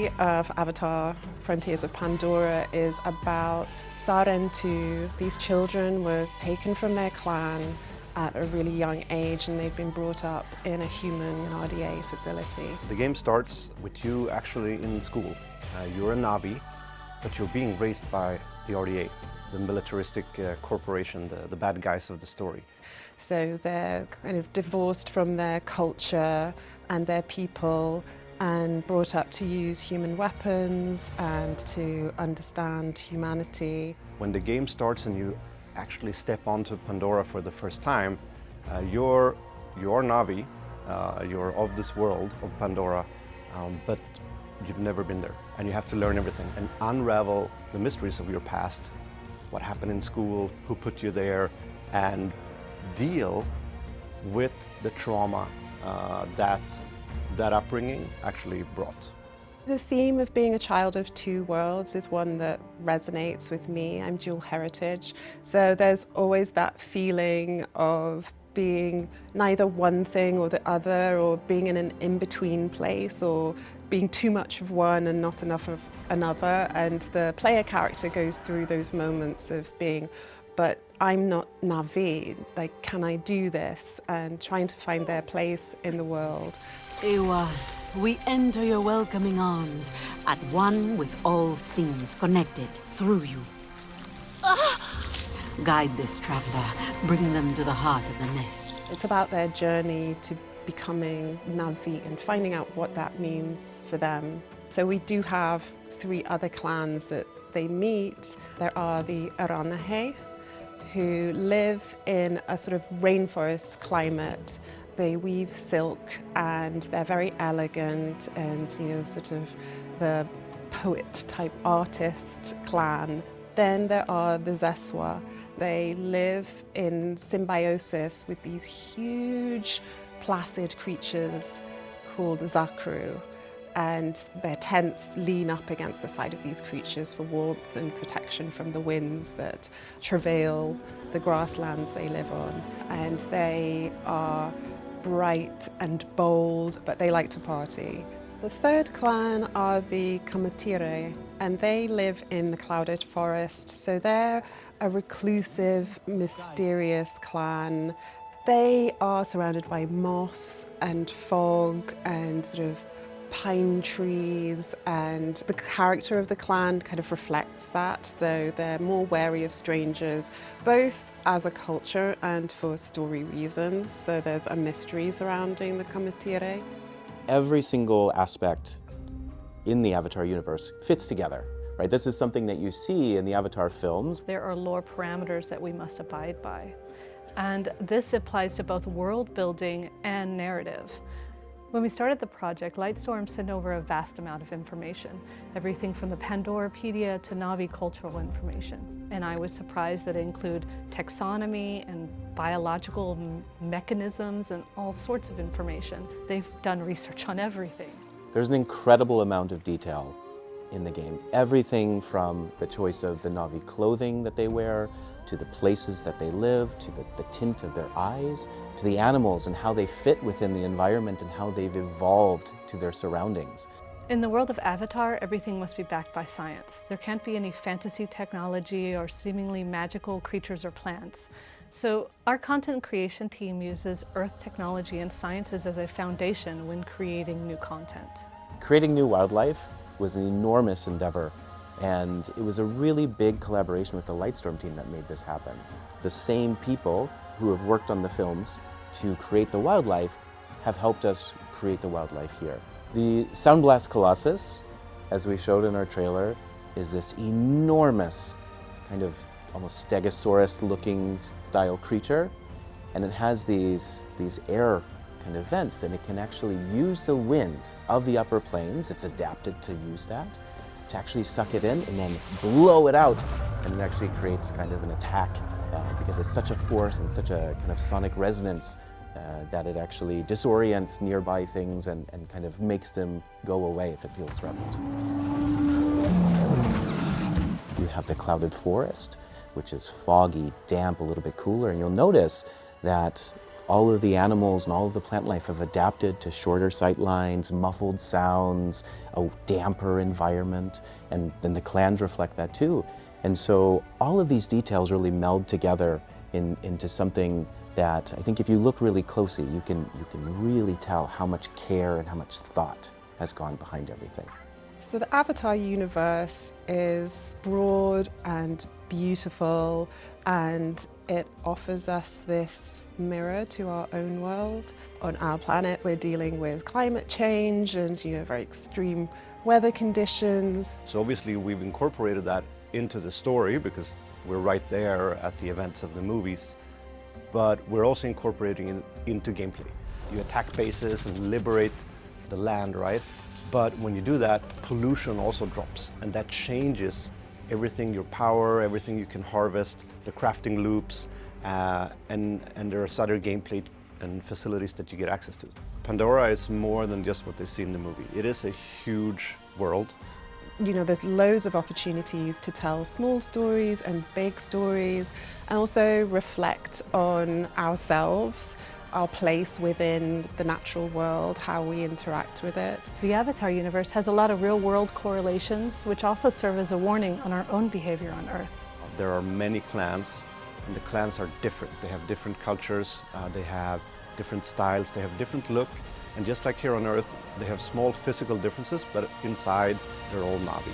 story of Avatar, Frontiers of Pandora is about Sarentu. These children were taken from their clan at a really young age and they've been brought up in a human RDA facility. The game starts with you actually in school. You're a Navi, but you're being raised by the RDA, the militaristic corporation, the bad guys of the story. So they're kind of divorced from their culture and their people and brought up to use human weapons and to understand humanity. When the game starts and you actually step onto Pandora for the first time, you're Navi, you're of this world of Pandora, but you've never been there. And you have to learn everything and unravel the mysteries of your past, what happened in school, who put you there, and deal with the trauma that upbringing actually brought. The theme of being a child of two worlds is one that resonates with me. I'm dual heritage, so there's always that feeling of being neither one thing or the other, or being in an in-between place, or being too much of one and not enough of another. And the player character goes through those moments of being, but I'm not Navi, like, can I do this? And trying to find their place in the world. Ewa, we enter your welcoming arms, at one with all things connected through you. Guide this traveler, bring them to the heart of the nest. It's about their journey to becoming Navi and finding out what that means for them. So we do have 3 other clans that they meet. There are the Aranahe, who live in a sort of rainforest climate. They weave silk and they're very elegant and, you know, sort of the poet type artist clan. Then there are the Zeswa. They live in symbiosis with these huge placid creatures called Zakru, and their tents lean up against the side of these creatures for warmth and protection from the winds that travail the grasslands they live on. And they are bright and bold, but they like to party. The third clan are the Kamatire, and they live in the clouded forest, so they're a reclusive, mysterious clan. They are surrounded by moss and fog and sort of pine trees, and the character of the clan kind of reflects that, so they're more wary of strangers, both as a culture and for story reasons. So there's a mystery surrounding the Kamatire. Every single aspect in the Avatar universe fits together, right? This is something that you see in the Avatar films. There are lore parameters that we must abide by, and this applies to both world building and narrative. When we started the project, Lightstorm sent over a vast amount of information, everything from the Pandorapedia to Navi cultural information. And I was surprised that it included taxonomy and biological mechanisms and all sorts of information. They've done research on everything. There's an incredible amount of detail in the game. Everything from the choice of the Navi clothing that they wear, to the places that they live, to the tint of their eyes, to the animals and how they fit within the environment and how they've evolved to their surroundings. In the world of Avatar, everything must be backed by science. There can't be any fantasy technology or seemingly magical creatures or plants. So our content creation team uses Earth technology and sciences as a foundation when creating new content. Creating new wildlife was an enormous endeavor, and it was a really big collaboration with the Lightstorm team that made this happen. The same people who have worked on the films to create the wildlife have helped us create the wildlife here. The Soundblast Colossus, as we showed in our trailer, is this enormous kind of almost Stegosaurus-looking style creature, and it has these air kind of vents, and it can actually use the wind of the upper plains. It's adapted to use that, to actually suck it in and then blow it out, and it actually creates kind of an attack because it's such a force and such a kind of sonic resonance that it actually disorients nearby things and kind of makes them go away if it feels threatened. You have the clouded forest, which is foggy, damp, a little bit cooler, and you'll notice that all of the animals and all of the plant life have adapted to shorter sight lines, muffled sounds, a damper environment, and then the clans reflect that too. And so all of these details really meld together into something that I think if you look really closely, you can really tell how much care and how much thought has gone behind everything. So the Avatar universe is broad and beautiful, and it offers us this mirror to our own world. On our planet, we're dealing with climate change and very extreme weather conditions. So obviously we've incorporated that into the story because we're right there at the events of the movies, but we're also incorporating it into gameplay. You attack bases and liberate the land, right? But when you do that, pollution also drops, and that changes everything, your power, everything you can harvest, the crafting loops, and there's other gameplay and facilities that you get access to. Pandora is more than just what they see in the movie. It is a huge world. There's loads of opportunities to tell small stories and big stories, and also reflect on ourselves, our place within the natural world, how we interact with it. The Avatar universe has a lot of real-world correlations, which also serve as a warning on our own behavior on Earth. There are many clans, and the clans are different. They have different cultures, they have different styles, they have different look, and just like here on Earth, they have small physical differences, but inside they're all Na'vi.